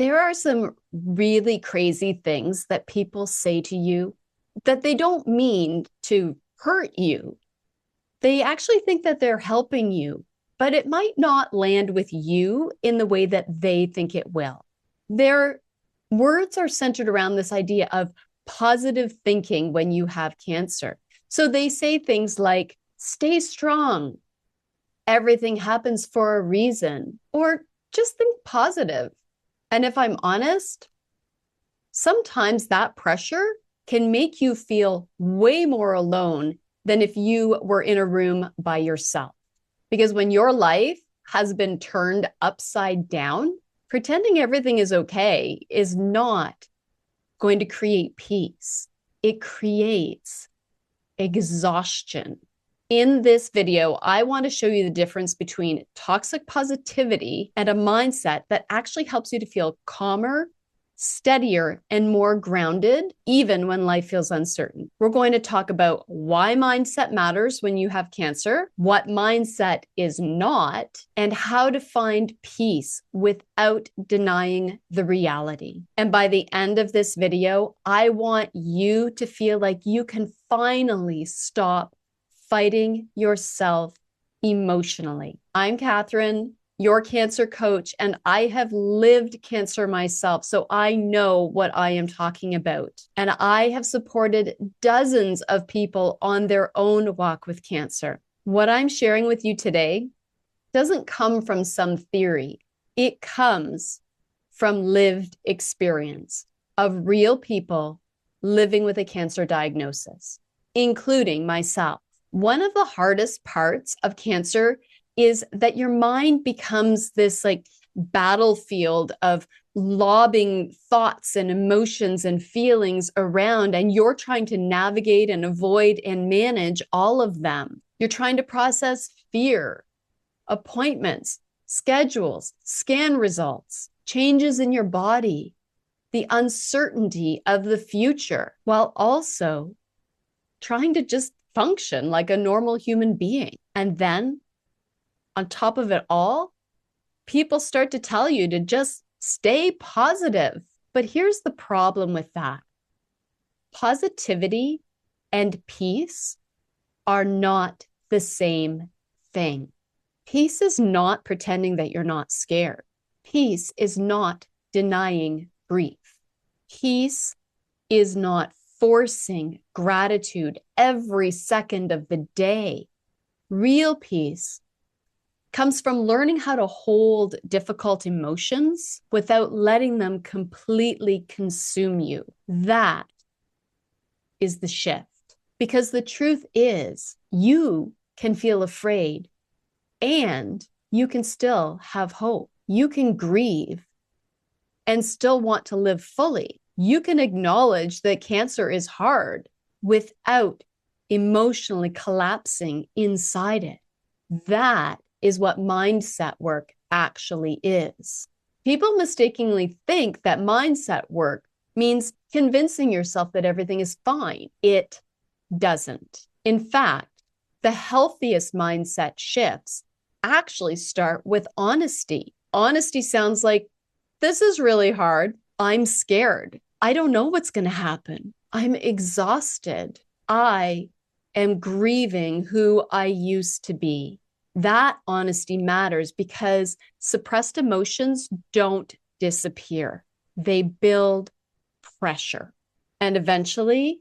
There are some really crazy things that people say to you that they don't mean to hurt you. They actually think that they're helping you, but it might not land with you in the way that they think it will. Their words are centered around this idea of positive thinking when you have cancer. So they say things like, stay strong, everything happens for a reason, or just think positive. And if I'm honest, sometimes that pressure can make you feel way more alone than if you were in a room by yourself. Because when your life has been turned upside down, pretending everything is okay is not going to create peace. It creates exhaustion. In this video, I want to show you the difference between toxic positivity and a mindset that actually helps you to feel calmer, steadier, and more grounded, even when life feels uncertain. We're going to talk about why mindset matters when you have cancer, what mindset is not, and how to find peace without denying the reality. And by the end of this video, I want you to feel like you can finally stop fighting yourself emotionally. I'm Kathryn, your cancer coach, and I have lived cancer myself, so I know what I am talking about. And I have supported dozens of people on their own walk with cancer. What I'm sharing with you today doesn't come from some theory. It comes from lived experience of real people living with a cancer diagnosis, including myself. One of the hardest parts of cancer is that your mind becomes this like battlefield of lobbing thoughts and emotions and feelings around, and you're trying to navigate and avoid and manage all of them. You're trying to process fear, appointments, schedules, scan results, changes in your body, the uncertainty of the future, while also trying to just function like a normal human being. And then on top of it all, people start to tell you to just stay positive. But here's the problem with that. Positivity and peace are not the same thing. Peace is not pretending that you're not scared. Peace is not denying grief. Peace is not forcing gratitude every second of the day. Real peace comes from learning how to hold difficult emotions without letting them completely consume you. That is the shift. Because the truth is, you can feel afraid and you can still have hope. You can grieve and still want to live fully. You can acknowledge that cancer is hard without emotionally collapsing inside it. That is what mindset work actually is. People mistakenly think that mindset work means convincing yourself that everything is fine. It doesn't. In fact, the healthiest mindset shifts actually start with honesty. Honesty sounds like, this is really hard. I'm scared. I don't know what's going to happen. I'm exhausted. I am grieving who I used to be. That honesty matters because suppressed emotions don't disappear. They build pressure. And eventually,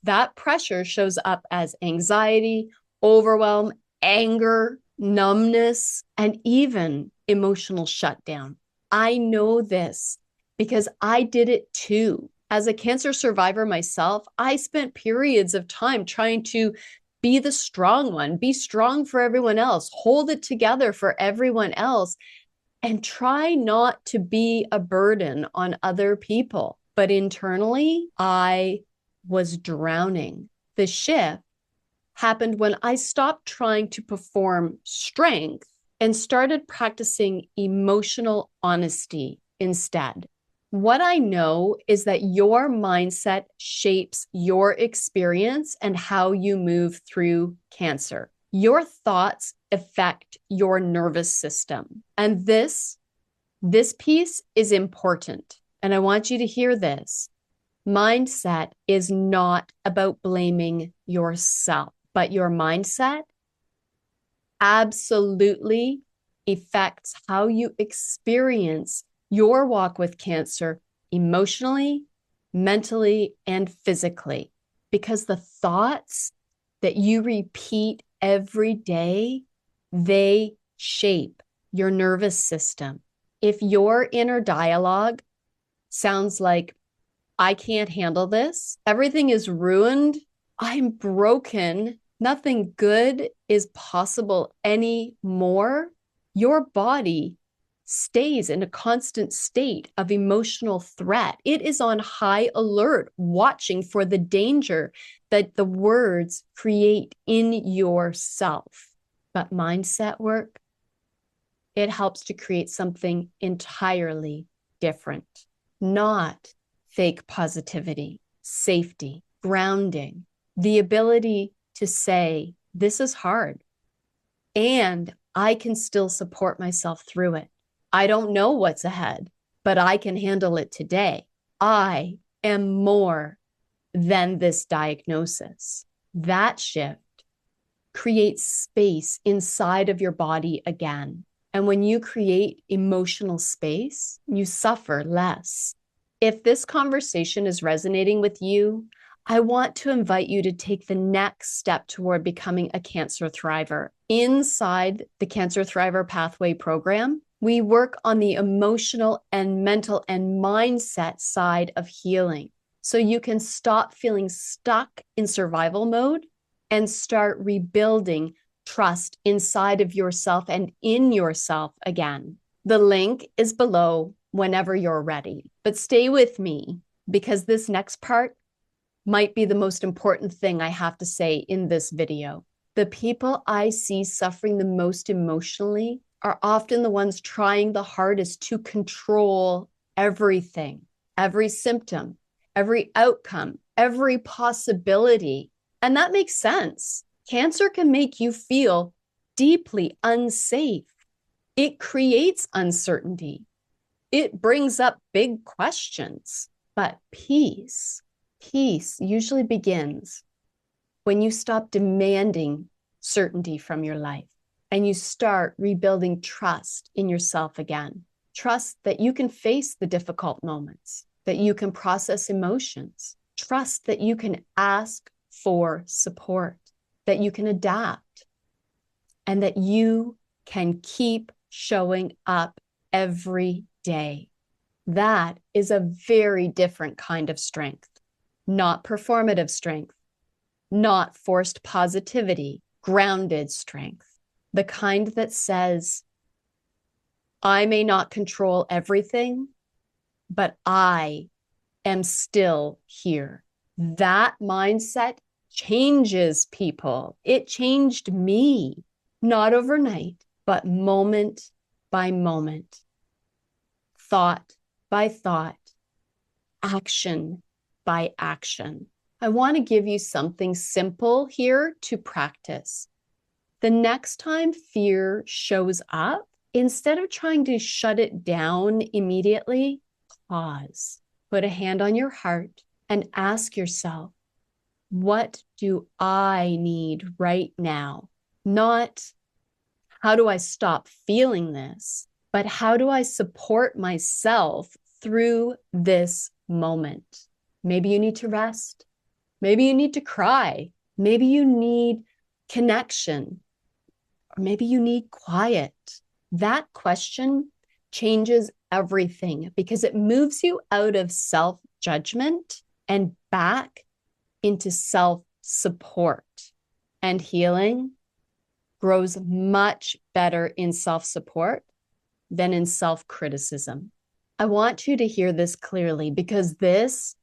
that pressure shows up as anxiety, overwhelm, anger, numbness, and even emotional shutdown. I know this because I did it too. As a cancer survivor myself, I spent periods of time trying to be the strong one, be strong for everyone else, hold it together for everyone else, and try not to be a burden on other people. But internally, I was drowning. The shift happened when I stopped trying to perform strength and started practicing emotional honesty instead. What I know is that your mindset shapes your experience and how you move through cancer. Your thoughts affect your nervous system. And this This piece is important, and I want you to hear this. Mindset is not about blaming yourself, but your mindset absolutely affects how you experience your walk with cancer emotionally, mentally, and physically. Because the thoughts that you repeat every day, they shape your nervous system. If your inner dialogue sounds like, I can't handle this, everything is ruined, I'm broken, nothing good is possible anymore, your body stays in a constant state of emotional threat. It is on high alert, watching for the danger that the words create in yourself. But mindset work, it helps to create something entirely different. Not fake positivity, safety, grounding, the ability to say, this is hard, and I can still support myself through it. I don't know what's ahead, but I can handle it today. I am more than this diagnosis. That shift creates space inside of your body again. And when you create emotional space, you suffer less. If this conversation is resonating with you, I want to invite you to take the next step toward becoming a cancer thriver. Inside the Cancer Thriver Pathway program, we work on the emotional and mental and mindset side of healing, so you can stop feeling stuck in survival mode and start rebuilding trust inside of yourself and in yourself again. The link is below whenever you're ready. But stay with me, because this next part might be the most important thing I have to say in this video. The people I see suffering the most emotionally are often the ones trying the hardest to control everything, every symptom, every outcome, every possibility. And that makes sense. Cancer can make you feel deeply unsafe. It creates uncertainty. It brings up big questions. But peace usually begins when you stop demanding certainty from your life and you start rebuilding trust in yourself again. Trust that you can face the difficult moments, that you can process emotions, trust that you can ask for support, that you can adapt, and that you can keep showing up every day. That is a very different kind of strength, not performative strength, not forced positivity, grounded strength, the kind that says, I may not control everything, but I am still here. That mindset changes people. It changed me, not overnight, but moment by moment, thought by thought, action by action. I want to give you something simple here to practice. The next time fear shows up, instead of trying to shut it down immediately, pause, put a hand on your heart, and ask yourself, what do I need right now? Not, how do I stop feeling this? But how do I support myself through this moment? Maybe you need to rest. Maybe you need to cry. Maybe you need connection. Or maybe you need quiet. That question changes everything because it moves you out of self-judgment and back into self-support. And healing grows much better in self-support than in self-criticism. I want you to hear this clearly because this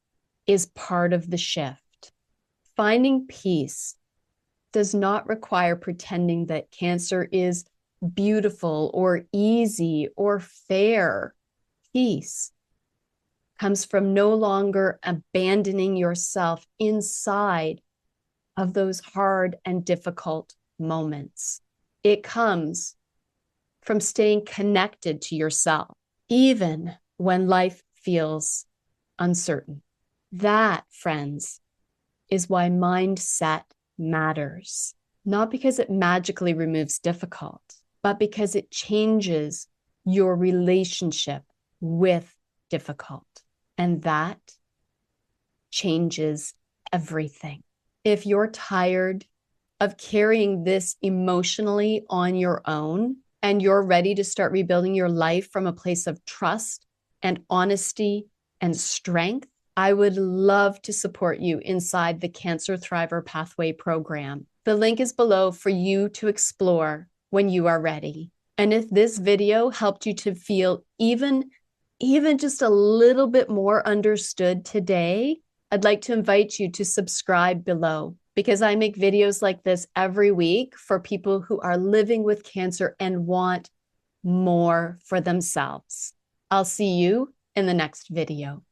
is part of the shift. Finding peace does not require pretending that cancer is beautiful or easy or fair. Peace comes from no longer abandoning yourself inside of those hard and difficult moments. It comes from staying connected to yourself even when life feels uncertain. That, friends, is why mindset matters. Not because it magically removes difficult, but because it changes your relationship with difficult. And that changes everything. If you're tired of carrying this emotionally on your own and you're ready to start rebuilding your life from a place of trust and honesty and strength, I would love to support you inside the Cancer Thriver Pathway program. The link is below for you to explore when you are ready. And if this video helped you to feel even just a little bit more understood today, I'd like to invite you to subscribe below, because I make videos like this every week for people who are living with cancer and want more for themselves. I'll see you in the next video.